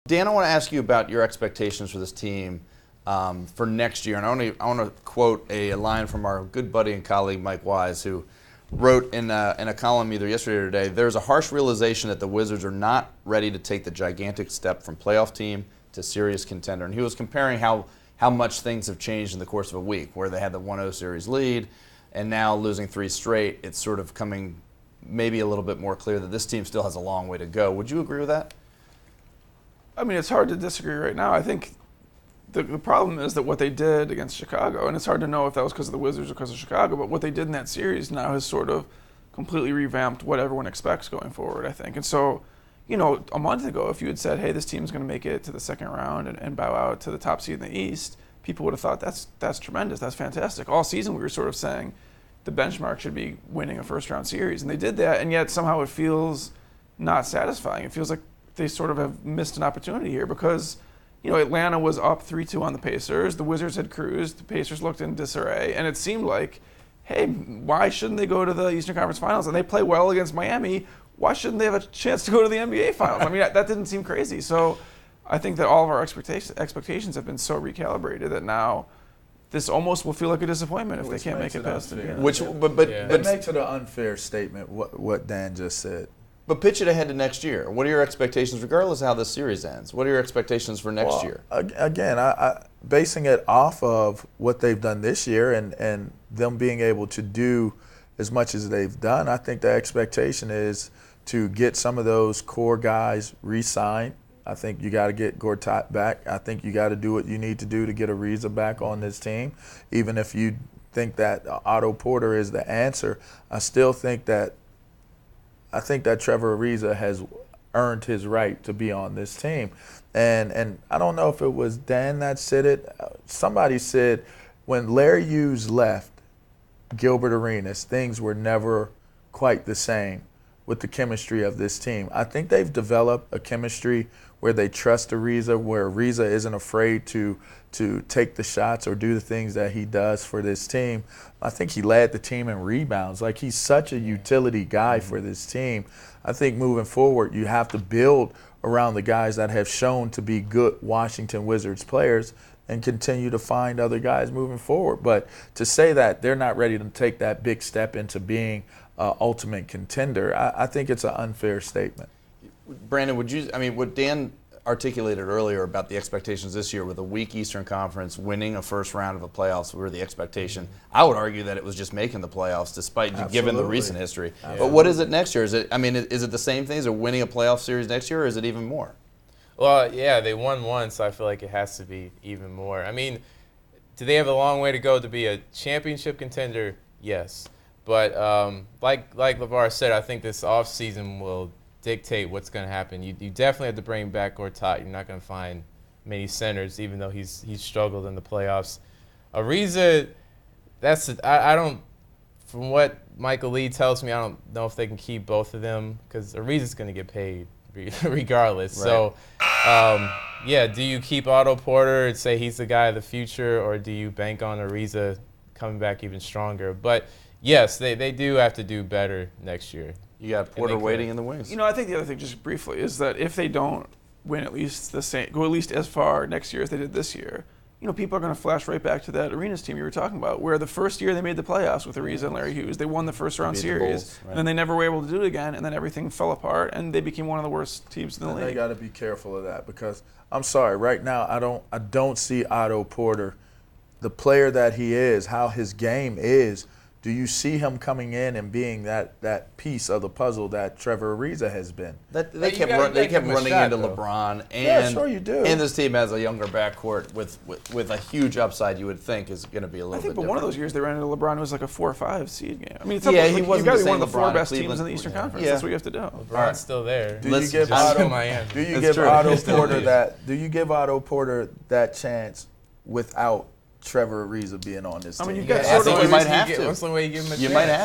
Dan, I want to ask you about your expectations for this team for next year. And I want to quote a line from our good buddy and colleague Mike Wise, who wrote in a column either yesterday or today, there's a harsh realization that the Wizards are not ready to take the gigantic step from playoff team to serious contender. And he was comparing how much things have changed in the course of a week, where they had the 1-0 series lead, and now losing 3 straight, it's sort of coming maybe a little bit more clear that this team still has a long way to go. Would you agree with that? I mean, it's hard to disagree right now. I think the problem is that what they did against Chicago, and it's hard to know if that was because of the Wizards or because of Chicago, but what they did in that series now has sort of completely revamped what everyone expects going forward, I think. And so, you know, a month ago, if you had said, hey, this team's going to make it to the second round and bow out to the top seed in the East, people would have thought that's tremendous, that's fantastic. All season we were sort of saying the benchmark should be winning a first-round series, and they did that, and yet somehow it feels not satisfying. It feels like they sort of have missed an opportunity here because, you know, Atlanta was up 3-2 on the Pacers. The Wizards had cruised. The Pacers looked in disarray. And it seemed like, hey, why shouldn't they go to the Eastern Conference Finals? And they play well against Miami. Why shouldn't they have a chance to go to the NBA Finals? I mean, that didn't seem crazy. So I think that all of our expectations have been so recalibrated that now this almost will feel like a disappointment if they can't make it past it. But it makes it an unfair statement, what Dan just said. But pitch it ahead to next year. What are your expectations, regardless of how this series ends? What are your expectations for next year? Again, I basing it off of what they've done this year and them being able to do as much as they've done, I think the expectation is to get some of those core guys re-signed. I think you got to get Gortat back. I think you got to do what you need to do to get Ariza back on this team. Even if you think that Otto Porter is the answer, I still think that Trevor Ariza has earned his right to be on this team. And I don't know if it was Dan that said it. Somebody said when Larry Hughes left Gilbert Arenas, things were never quite the same with the chemistry of this team. I think they've developed a chemistry where they trust Ariza, where Ariza isn't afraid to take the shots or do the things that he does for this team. I think he led the team in rebounds. Like, he's such a utility guy for this team. I think moving forward, you have to build around the guys that have shown to be good Washington Wizards players and continue to find other guys moving forward. But to say that they're not ready to take that big step into being an ultimate contender, I think it's an unfair statement. Brandon, what Dan articulated earlier about the expectations this year with a weak Eastern Conference, winning a first round of a playoffs were the expectation. I would argue that it was just making the playoffs, despite given the recent history. Absolutely. But what is it next year? Is it the same thing? Is it winning a playoff series next year, or is it even more? Well, yeah, they won once, so I feel like it has to be even more. I mean, do they have a long way to go to be a championship contender? Yes. But like LeVar said, I think this offseason will dictate what's going to happen. You definitely have to bring back Gortat. You're not going to find many centers, even though he's struggled in the playoffs. Ariza, I don't. From what Michael Lee tells me, I don't know if they can keep both of them because Ariza's going to get paid regardless. Right. So, do you keep Otto Porter and say he's the guy of the future, or do you bank on Ariza coming back even stronger? But yes, they do have to do better next year. You got Porter waiting in the wings. You know, I think the other thing, just briefly, is that if they don't win at least the same, go at least as far next year as they did this year, you know, people are going to flash right back to that Arenas team you were talking about, where the first year they made the playoffs with Ariza and Larry Hughes, they won the first round series, Bulls, right. And then they never were able to do it again, and then everything fell apart, and they became one of the worst teams in the league. They got to be careful of that because I'm sorry, right now I don't see Otto Porter, the player that he is, how his game is. Do you see him coming in and being that piece of the puzzle that Trevor Ariza has been? They kept running into LeBron, and sure you do. And this team has a younger backcourt with a huge upside. You would think is going to be a little bit different. But one of those years they ran into LeBron, it was like a 4 or 5 seed game. I mean, he wasn't you've got to be one of the LeBron, 4 best Cleveland, teams in the Eastern Conference. Yeah. That's what you have to do. LeBron's still there. Do you give Otto Porter that chance without Trevor Ariza being on this team? I mean, you've got I think you might have to. What's the way you give him a chance? You might have.